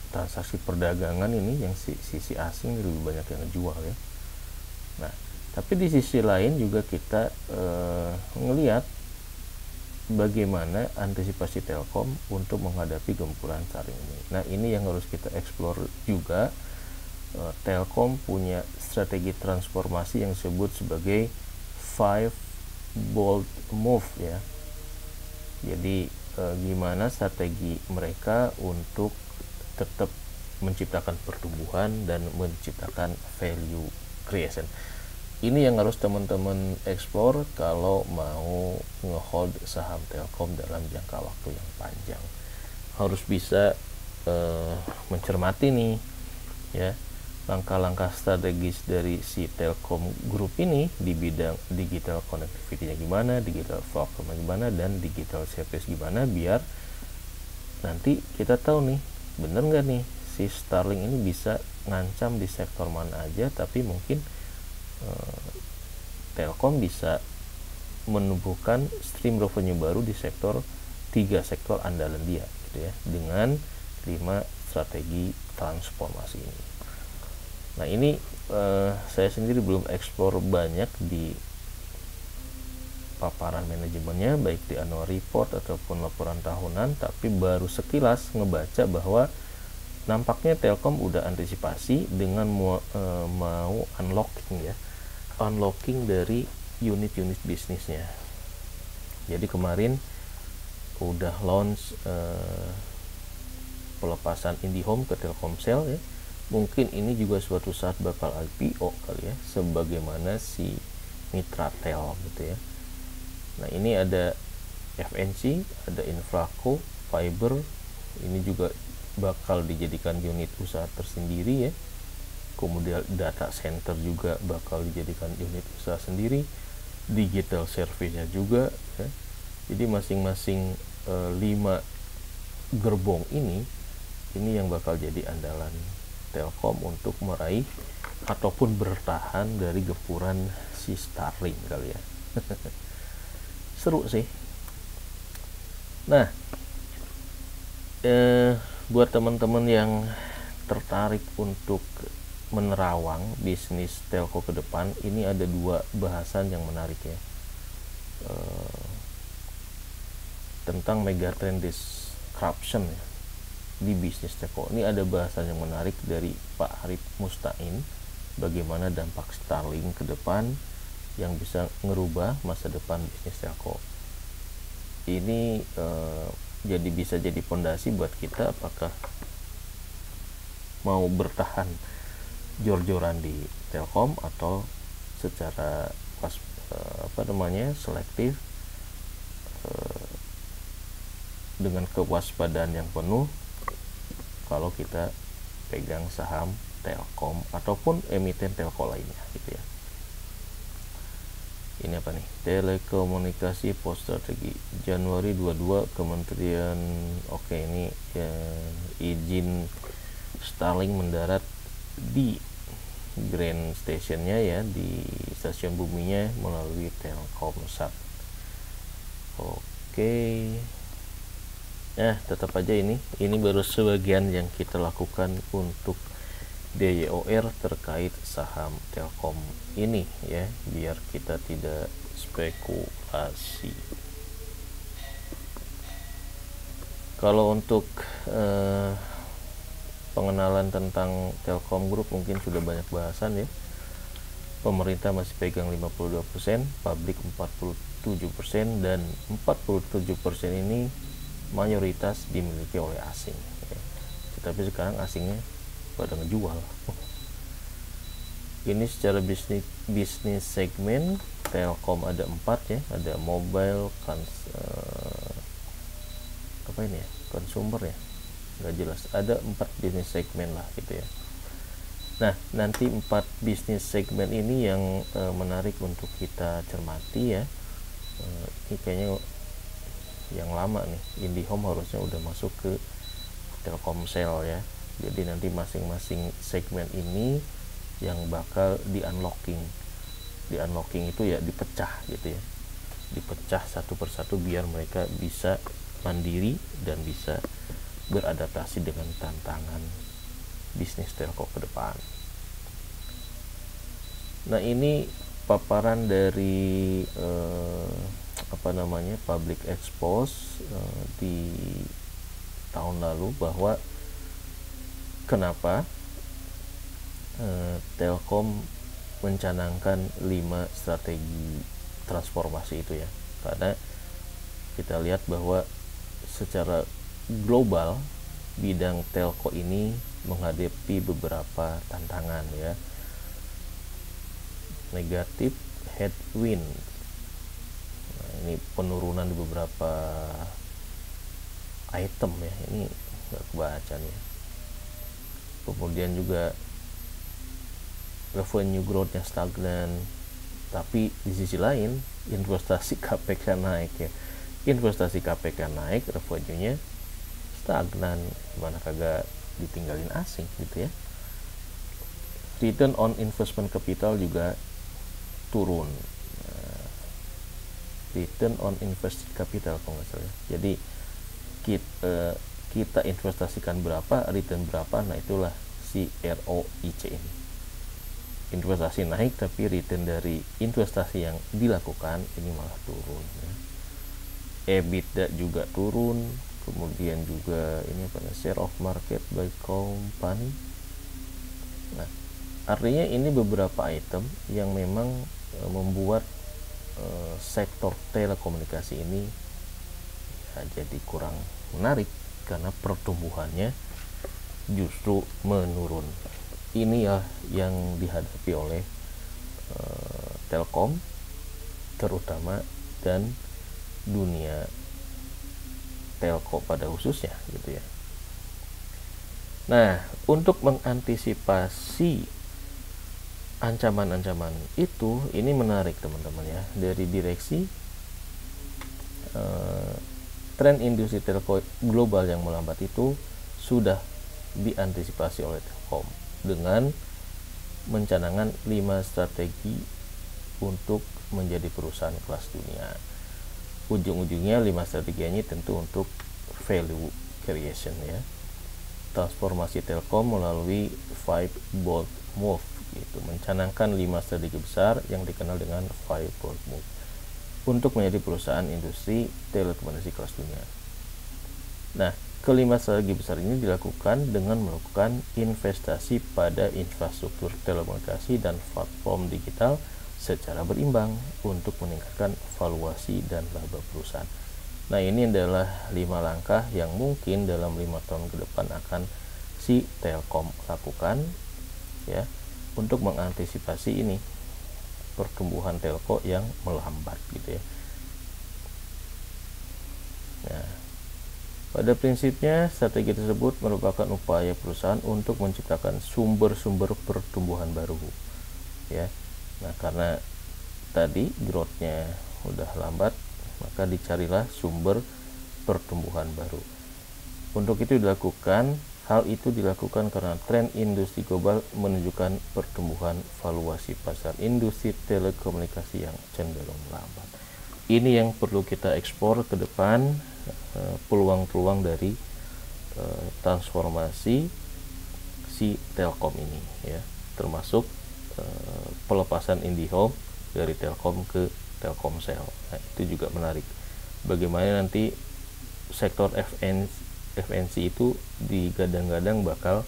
transaksi perdagangan ini yang sisi asing lebih banyak yang jual ya. Nah, tapi di sisi lain juga kita ngelihat bagaimana antisipasi Telkom untuk menghadapi gempuran Starlink ini. Nah, ini yang harus kita eksplor juga. Telkom punya strategi transformasi yang disebut sebagai 5 bold move ya. Jadi gimana strategi mereka untuk tetap menciptakan pertumbuhan dan menciptakan value creation. Ini yang harus teman-teman eksplor kalau mau ngehold saham Telkom dalam jangka waktu yang panjang. Harus bisa mencermati nih ya langkah-langkah strategis dari si Telkom Group ini di bidang digital connectivity-nya gimana, digital platform gimana, dan digital service gimana, biar nanti kita tahu nih bener nggak nih si Starlink ini bisa ngancam di sektor mana aja, tapi mungkin Telkom bisa menumbuhkan stream revenue baru di sektor 3 sektor andalan dia gitu ya, dengan 5 strategi transformasi ini. Nah, ini saya sendiri belum eksplor banyak di paparan manajemennya, baik di annual report ataupun laporan tahunan, tapi baru sekilas ngebaca bahwa nampaknya Telkom udah antisipasi dengan mau unlocking dari unit-unit bisnisnya. Jadi kemarin udah launch pelepasan IndiHome ke Telkomsel ya. Mungkin ini juga suatu saat bakal IPO kali ya, sebagaimana si Mitratel gitu ya. Nah, ini ada FNC, ada Infraco, Fiber, ini juga bakal dijadikan unit usaha tersendiri ya. Kemudian data center juga bakal dijadikan unit usaha sendiri, digital service-nya juga ya. Jadi masing-masing 5 gerbong ini yang bakal jadi andalan Telkom untuk meraih ataupun bertahan dari gempuran si Starlink kali ya. Seru sih. Nah, buat teman-teman yang tertarik untuk menerawang bisnis telco ke depan, ini ada 2 bahasan yang menarik ya, tentang megatrend disruption ya di bisnis telco. Ini ada bahasan yang menarik dari Pak Arif Mustain, bagaimana dampak Starlink ke depan yang bisa ngerubah masa depan bisnis telco. Ini bisa jadi fondasi buat kita apakah mau bertahan jor-joran di Telkom atau secara selektif dengan kewaspadaan yang penuh kalau kita pegang saham Telkom ataupun emiten telco lainnya gitu ya. Ini apa nih? Telekomunikasi post strategi Januari 22 Kementerian ini izin Starlink mendarat di Grand Stationnya ya, di stasiun buminya melalui Telkomsat. Tetap aja ini baru sebagian yang kita lakukan untuk DYOR terkait saham Telkom ini ya, biar kita tidak spekulasi. Kalau untuk pengenalan tentang Telkom Group mungkin sudah banyak bahasan ya. Pemerintah masih pegang 52%, publik 47%, dan 47% ini mayoritas dimiliki oleh asing ya. Tetapi sekarang asingnya pada ngejual. Ini secara bisnis segmen Telkom ada 4 ya, ada mobile, consumer ya, nggak jelas, ada 4 bisnis segmen lah gitu ya. Nah, nanti 4 bisnis segmen ini yang menarik untuk kita cermati ya. Ini kayaknya yang lama nih, IndiHome harusnya udah masuk ke Telkomsel ya. Jadi nanti masing-masing segmen ini yang bakal di unlocking itu ya, dipecah gitu ya. dipecah satu persatu biar mereka bisa mandiri dan bisa beradaptasi dengan tantangan bisnis telco ke depan. Nah, ini paparan dari public expose di tahun lalu bahwa kenapa Telkom mencanangkan 5 strategi transformasi itu ya, karena kita lihat bahwa secara global bidang telco ini menghadapi beberapa tantangan ya, negatif headwind. Nah, ini penurunan di beberapa item ya, ini nggak kebaca nih ya. Kemudian juga revenue growth-nya stagnan, tapi di sisi lain investasi CAPEX naik ya. Investasi CAPEX naik, revenue-nya stagnan, gimana kagak ditinggalin asing gitu ya. Return on investment capital juga turun. Return on invested capital kalau nggak salah. Jadi kita investasikan berapa, return berapa, nah itulah si ROIC ini. Investasi naik tapi return dari investasi yang dilakukan ini malah turun ya. EBITDA juga turun, kemudian juga ini share of market by company. Nah, artinya ini beberapa item yang memang membuat sektor telekomunikasi ini ya, jadi kurang menarik karena pertumbuhannya justru menurun. Ini ya yang dihadapi oleh Telkom terutama dan dunia telco pada khususnya gitu ya. Nah, untuk mengantisipasi ancaman-ancaman itu, ini menarik teman-teman ya, dari direksi tren industri telco global yang melambat itu sudah diantisipasi oleh Telkom dengan mencanangkan 5 strategi untuk menjadi perusahaan kelas dunia. Ujung-ujungnya 5 strategi ini tentu untuk value creation ya. Transformasi Telkom melalui 5 bold move gitu, mencanangkan 5 strategi besar yang dikenal dengan 5 bold move untuk menjadi perusahaan industri telekomunikasi kelas dunia. Nah, kelima strategi besar ini dilakukan dengan melakukan investasi pada infrastruktur telekomunikasi dan platform digital secara berimbang untuk meningkatkan valuasi dan laba perusahaan. Nah, ini adalah 5 langkah yang mungkin dalam 5 tahun ke depan akan si Telkom lakukan ya, untuk mengantisipasi ini pertumbuhan telco yang melambat gitu ya. Nah, pada prinsipnya strategi tersebut merupakan upaya perusahaan untuk menciptakan sumber-sumber pertumbuhan baru ya. Nah, karena tadi growth-nya udah lambat, maka dicarilah sumber pertumbuhan baru. Untuk itu dilakukan, hal itu dilakukan karena tren industri global menunjukkan pertumbuhan valuasi pasar industri telekomunikasi yang cenderung lambat. Ini yang perlu kita ekspor ke depan, peluang-peluang dari transformasi si Telkom ini ya, termasuk pelepasan IndiHome dari Telkom ke Telkomsel. Nah, itu juga menarik. Bagaimana nanti sektor FNC itu digadang-gadang bakal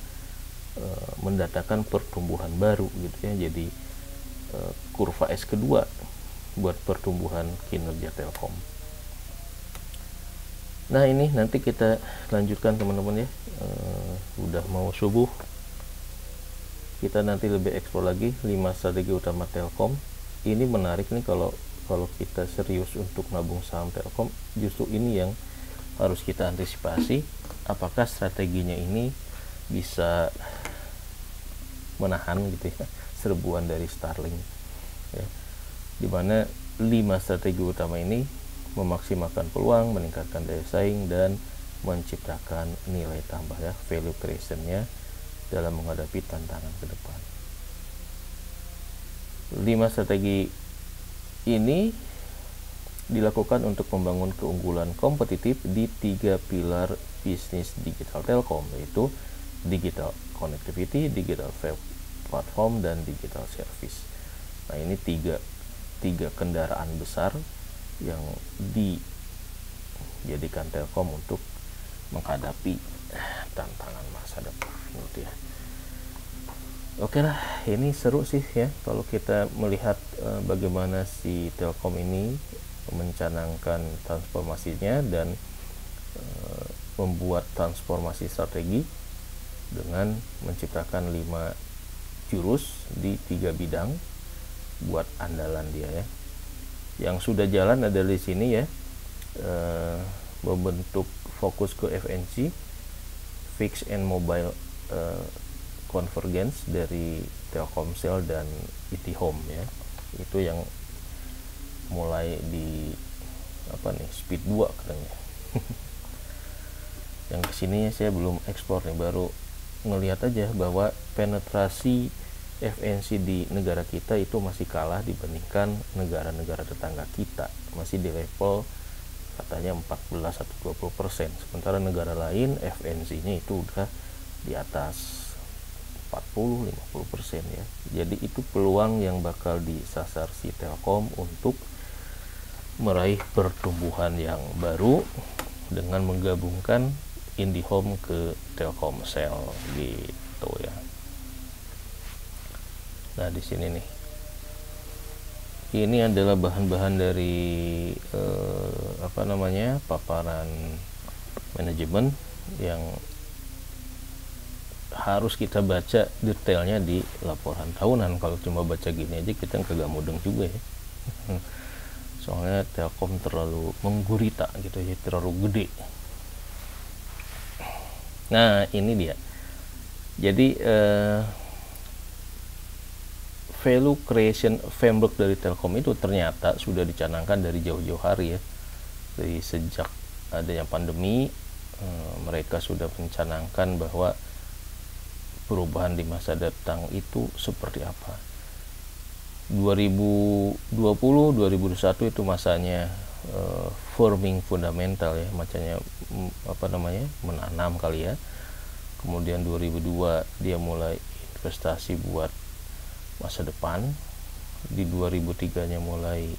mendatangkan pertumbuhan baru gitu ya. Jadi kurva S kedua buat pertumbuhan kinerja Telkom. Nah, ini nanti kita lanjutkan teman-teman ya. Udah mau subuh. Kita nanti lebih eksplor lagi 5 strategi utama Telkom. Ini menarik nih, kalau kita serius untuk nabung saham Telkom, justru ini yang harus kita antisipasi. Apakah strateginya ini bisa menahan gitu ya serbuan dari Starlink ya, dimana 5 strategi utama ini memaksimalkan peluang, meningkatkan daya saing, dan menciptakan nilai tambah ya, value creation-nya dalam menghadapi tantangan ke depan. 5 strategi ini dilakukan untuk membangun keunggulan kompetitif di 3 pilar bisnis digital Telkom, yaitu digital connectivity, digital platform, dan digital service. Nah, ini tiga kendaraan besar yang dijadikan Telkom untuk menghadapi tantangan masa depan gitu ya. Oke lah, ini seru sih ya kalau kita melihat bagaimana si Telkom ini mencanangkan transformasinya dan membuat transformasi strategi dengan menciptakan 5 jurus di 3 bidang buat andalan dia ya. Yang sudah jalan ada di sini ya, membentuk fokus ke FNC, fixed and mobile convergence dari Telkomsel dan ITHome ya. Itu yang mulai di speed 2 katanya. Yang kesini saya belum ekspor nih, baru ngelihat aja bahwa penetrasi FNC di negara kita itu masih kalah dibandingkan negara-negara tetangga kita, masih di level katanya 14 atau 20%. Sementara negara lain FNC-nya itu udah di atas 40-50% ya. Jadi itu peluang yang bakal disasar si Telkom untuk meraih pertumbuhan yang baru dengan menggabungkan IndiHome ke Telkomsel gitu ya. Nah, di sini nih. Ini adalah bahan-bahan dari paparan manajemen yang harus kita baca detailnya di laporan tahunan. Kalau cuma baca gini aja kita kagak mudeng juga ya. Soalnya Telkom terlalu menggurita gitu ya, terlalu gede. Nah, ini dia. Jadi value creation framework dari Telkom itu ternyata sudah dicanangkan dari jauh-jauh hari ya. Dari sejak adanya pandemi, mereka sudah mencanangkan bahwa perubahan di masa datang itu seperti apa. 2020-2021 itu masanya forming fundamental ya, macamnya menanam kali ya. Kemudian 2002 dia mulai investasi buat masa depan. Di 2003 nya mulai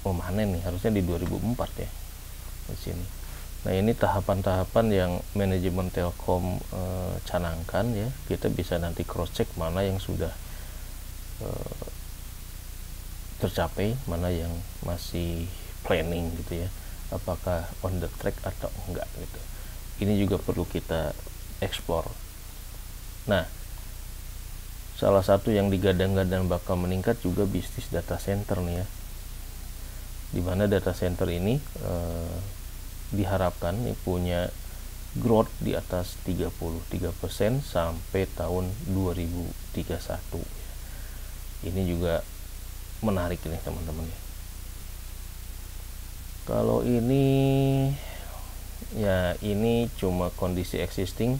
memanen nih, harusnya di 2004 ya di sini. Nah, ini tahapan-tahapan yang manajemen Telkom canangkan ya. Kita bisa nanti cross check mana yang sudah tercapai, mana yang masih planning gitu ya. Apakah on the track atau enggak gitu. Ini juga perlu kita explore. Nah, salah satu yang digadang-gadang bakal meningkat juga bisnis data center nih ya. Dimana data center ini diharapkan nih punya growth di atas 33% sampai tahun 2031. Ini juga menarik nih teman-teman. Kalau ini ya, ini cuma kondisi existing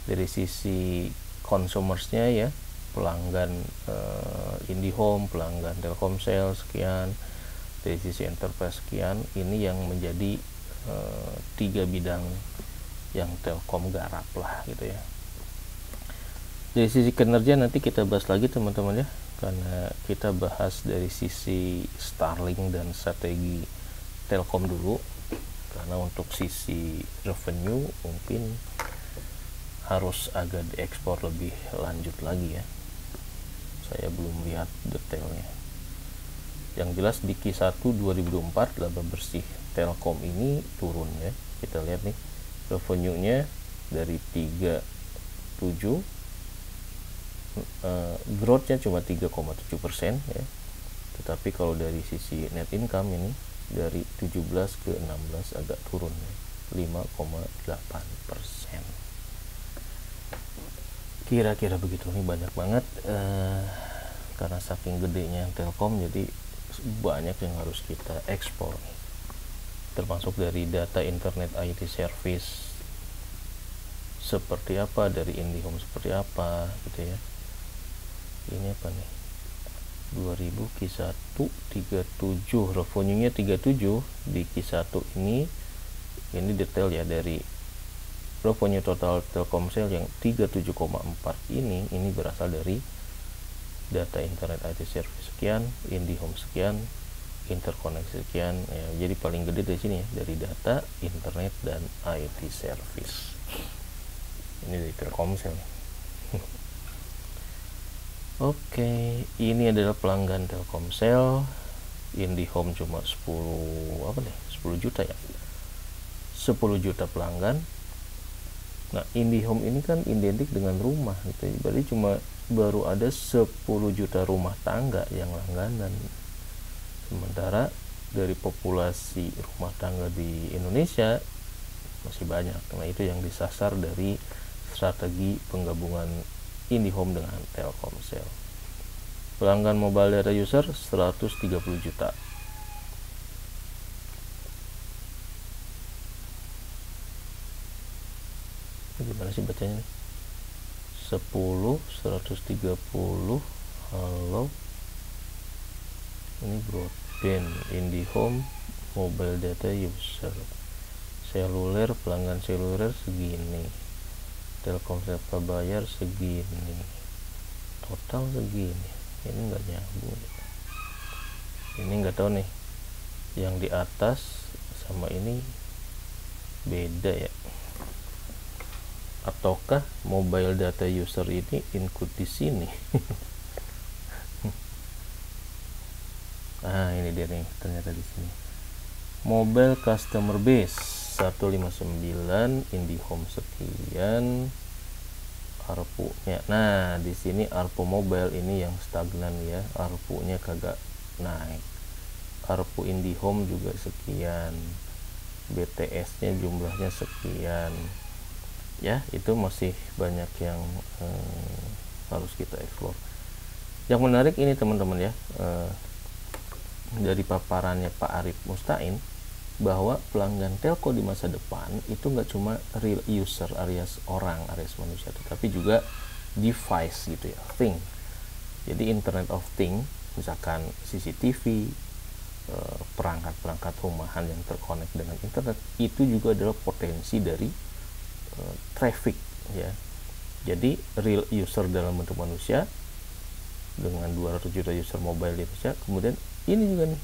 dari sisi consumersnya ya, pelanggan IndiHome, pelanggan Telkomsel sekian, dari sisi enterprise sekian. Ini yang menjadi 3 bidang yang Telkom garap lah gitu ya. Dari sisi kinerja nanti kita bahas lagi teman-teman ya, karena kita bahas dari sisi Starlink dan strategi Telkom dulu, karena untuk sisi revenue mungkin harus agak diekspor lebih lanjut lagi ya, saya belum lihat detailnya. Yang jelas di Q1 2024 laba bersih Telkom ini turun ya. Kita lihat nih revenue-nya dari 37, growth-nya cuma 3,7% ya. Tetapi kalau dari sisi net income ini dari 17 ke 16 agak turun ya, 5,8%. Kira-kira begitu nih, banyak banget karena saking gedenya Telkom, jadi banyak yang harus kita ekspor nih. Termasuk dari data internet IT service seperti apa, dari IndiHome seperti apa gitu ya. Ini apa nih, 2000 Q1 37, revenue-nya 37 di Q1 ini detail ya, dari revenue total Telkomsel yang 37,4 ini berasal dari data internet IT service sekian, IndiHome sekian, interkoneksi sekian ya. Jadi paling gede dari sini ya, dari data, internet, dan IT service. Ini dari Telkomsel. Oke, ini adalah pelanggan Telkomsel. IndiHome cuma 10 juta ya. 10 juta pelanggan. Nah, IndiHome ini kan identik dengan rumah gitu. Berarti cuma baru ada 10 juta rumah tangga yang langganan. Sementara dari populasi rumah tangga di Indonesia masih banyak. Nah, itu yang disasar dari strategi penggabungan IndiHome dengan Telkomsel. Pelanggan mobile data user 130 juta. Gimana sih bacanya nih? 10 130. Halo, ini broadband, IndiHome mobile data user, seluler, pelanggan seluler segini, Telkomsel bayar segini, total segini. Ini nggak nyambung. Ini nggak tahu nih, yang di atas sama ini beda ya, ataukah mobile data user ini include di sini? Nah, ini dia nih, ternyata di sini. Mobile customer base 159, IndiHome sekian, ARPU-nya. Nah, di sini ARPU mobile ini yang stagnan ya, ARPU-nya kagak naik. ARPU IndiHome juga sekian, BTS-nya jumlahnya sekian. Ya, itu masih banyak yang harus kita explore. Yang menarik ini teman-teman ya, dari paparannya Pak Arief Mustain, bahwa pelanggan telco di masa depan itu nggak cuma real user alias orang, alias manusia, tetapi juga device gitu ya, thing. Jadi Internet of Thing, misalkan CCTV, perangkat-perangkat rumahan yang terkonek dengan internet, itu juga adalah potensi dari traffic ya. Jadi real user dalam bentuk manusia dengan 200 juta user mobile di Indonesia. Kemudian ini juga nih,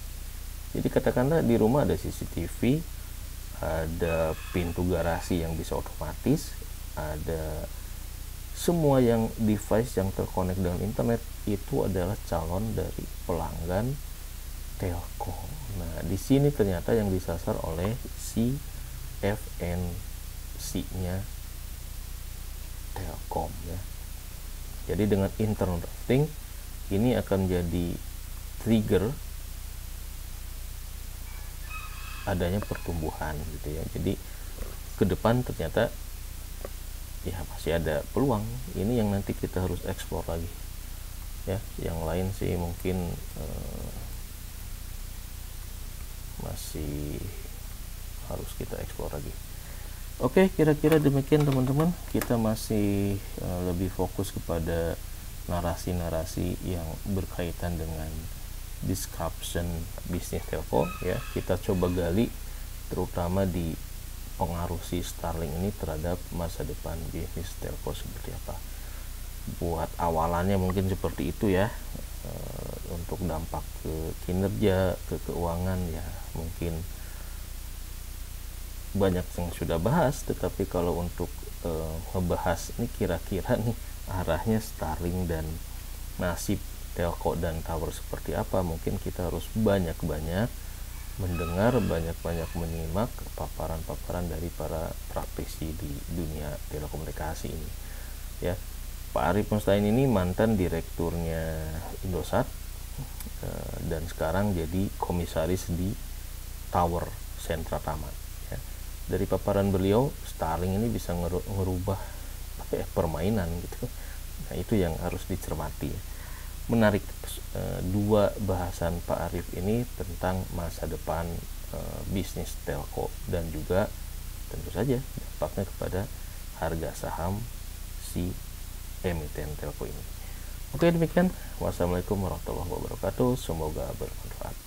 jadi katakanlah di rumah ada CCTV, ada pintu garasi yang bisa otomatis, ada semua yang device yang terkonek dengan internet itu adalah calon dari pelanggan Telkom. Nah, di sini ternyata yang disasar oleh si FNC-nya Telkom ya. Jadi dengan Internet of Things ini akan jadi trigger adanya pertumbuhan gitu ya. Jadi ke depan ternyata ya masih ada peluang. Ini yang nanti kita harus eksplor lagi ya. Yang lain sih mungkin masih harus kita eksplor lagi. Oke, kira-kira demikian teman-teman. Kita masih lebih fokus kepada narasi-narasi yang berkaitan dengan disruption bisnis telco ya. Kita coba gali terutama di pengaruh si Starlink ini terhadap masa depan bisnis telco seperti apa. Buat awalannya mungkin seperti itu ya. Untuk dampak ke kinerja, ke keuangan ya mungkin banyak yang sudah bahas, tetapi kalau untuk ngebahas ini kira-kira nih arahnya Starlink dan nasib telco dan tower seperti apa, mungkin kita harus banyak-banyak mendengar, banyak-banyak menyimak paparan-paparan dari para praktisi di dunia telekomunikasi ini ya. Pak Arief Mustain ini mantan direkturnya Indosat dan sekarang jadi komisaris di Tower Sentra Taman ya. Dari paparan beliau, Starlink ini bisa ngerubah permainan gitu. Nah, itu yang harus dicermati ya. Menarik dua bahasan Pak Arief ini tentang masa depan bisnis telco dan juga tentu saja dampaknya kepada harga saham si emiten telco ini. Oke, demikian. Wassalamualaikum warahmatullahi wabarakatuh. Semoga bermanfaat.